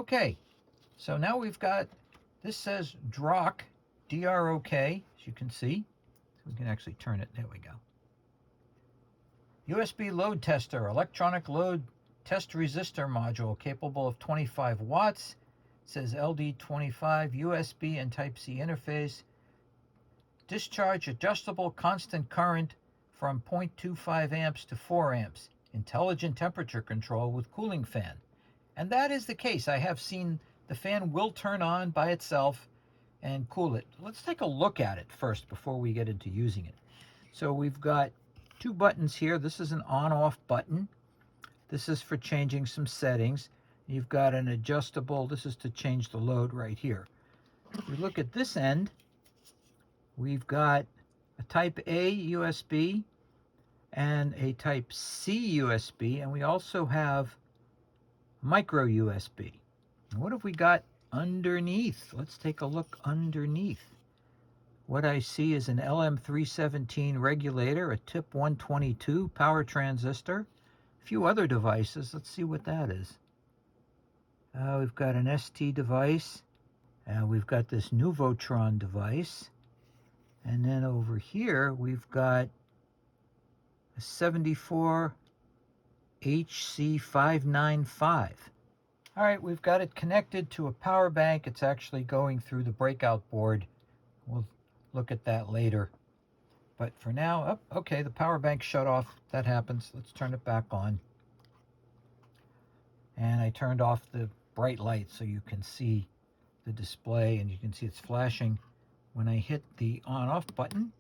Okay, so now we've got, this says Drok, D-R-O-K, as you can see. We can actually turn it, there we go. USB load tester, electronic load test resistor module capable of 25 watts. It says LD25, USB and Type-C interface. Discharge adjustable constant current from 0.25 amps to 4 amps. Intelligent temperature control with cooling fan. And that is the case. I have seen the fan will turn on by itself and cool it. Let's take a look at it first before we get into using it. So we've got two buttons here. This is an on-off button. This is for changing some settings. You've got an adjustable, this is to change the load right here. If we look at this end, we've got a Type A USB and a Type C USB, and we also have micro USB. And what have we got underneath? Let's take a look underneath. What I see is an LM317 regulator, a TIP 122 power transistor, a few other devices. Let's see what that is. We've got an ST device, and we've got this Nuvotron device, and then over here we've got a 74 HC595. All right, we've got it connected to a power bank. It's actually going through the breakout board. We'll look at that later. But for now, oh, okay, the power bank shut off. That happens. Let's turn it back on. And I turned off the bright light so you can see the display, and you can see it's flashing. When I hit the on-off button,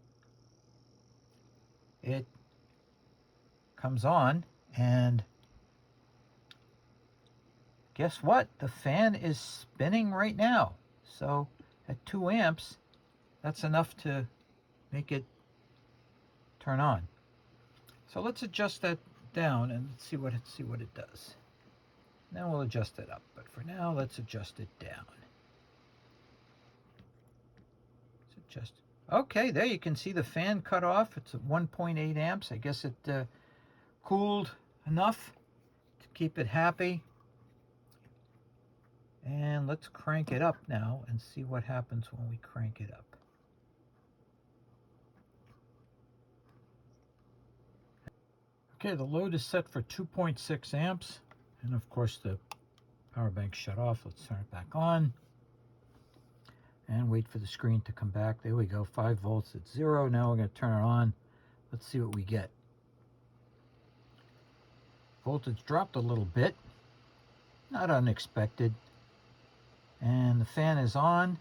it comes on, and guess what? The fan is spinning right now. So at 2 amps, that's enough to make it turn on. So let's adjust that down and see what it does. Then we'll adjust it up, but for now, let's adjust it down. Let's adjust. Okay, there you can see the fan cut off. It's at 1.8 amps. I guess it cooled enough to keep it happy. And let's crank it up now and see what happens when we crank it up. Okay, the load is set for 2.6 amps. And of course the power bank shut off. Let's turn it back on. And wait for the screen to come back. There we go, 5 volts at 0. Now we're going to turn it on. Let's see what we get. Voltage dropped a little bit. Not unexpected. And the fan is on.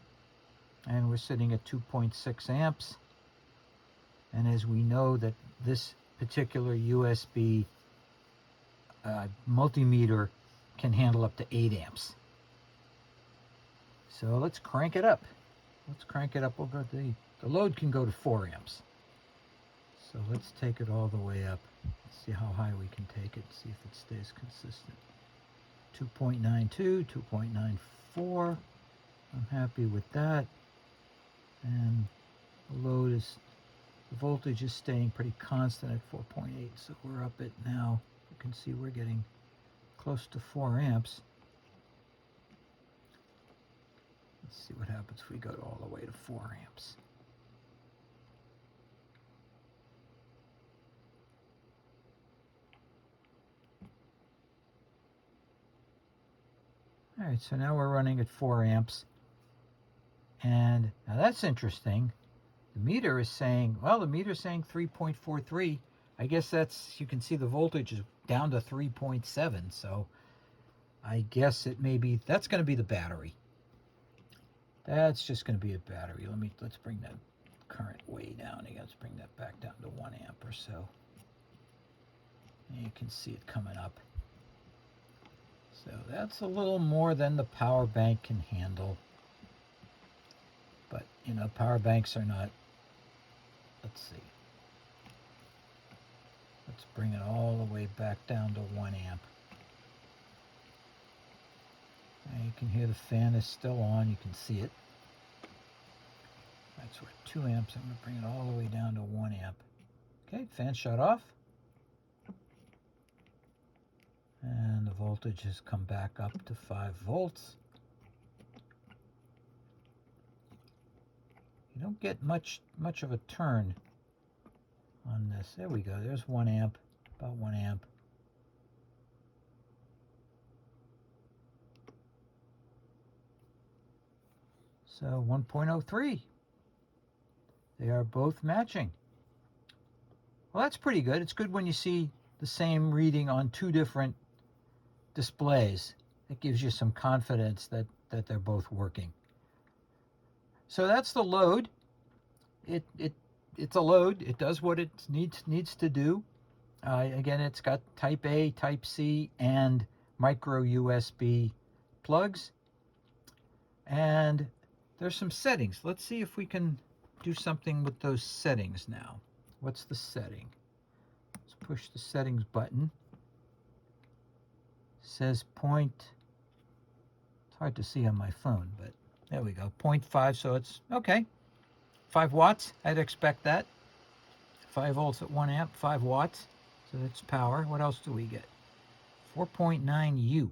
And we're sitting at 2.6 amps. And as we know that this particular USB multimeter can handle up to 8 amps. So let's crank it up. Let's crank it up. We'll go the load can go to 4 amps. So let's take it all the way up. Let's see how high we can take it. See if it stays consistent. 2.92, 2.94. I'm happy with that. And the load is, the voltage is staying pretty constant at 4.8. So we're up at now. You can see we're getting close to 4 amps. Let's see what happens if we go all the way to 4 amps. All right, so now we're running at 4 amps. And now that's interesting. The meter is saying, well, the meter is saying 3.43. I guess that's, you can see the voltage is down to 3.7. So I guess it may be, that's going to be the battery. That's just going to be a battery. Let's bring that current way down again. Let's bring that back down to 1 amp or so. And you can see it coming up. So that's a little more than the power bank can handle. But, you know, power banks are not, let's see. Let's bring it all the way back down to 1 amp. And you can hear the fan is still on. You can see it. That's where 2 amps. I'm going to bring it all the way down to 1 amp. Okay, fan shut off. And And the voltage has come back up to 5 volts. You don't get much of a turn on this. There we go. There's 1 amp, about 1 amp. So 1.03. They are both matching. Well, that's pretty good. It's good when you see the same reading on 2 different displays. It gives you some confidence that they're both working. So that's the load. It's a load. It does what it needs to do. Again, it's got Type A, Type C, and micro USB plugs. And there's some settings. Let's see if we can do something with those settings now. What's the setting? Let's push the settings button. It says point. It's hard to see on my phone, but there we go. 0.5, so it's okay. 5 watts, I'd expect that. 5 volts at 1 amp, 5 watts. So that's power. What else do we get? 4.9 U.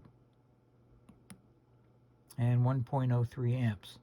And 1.03 amps.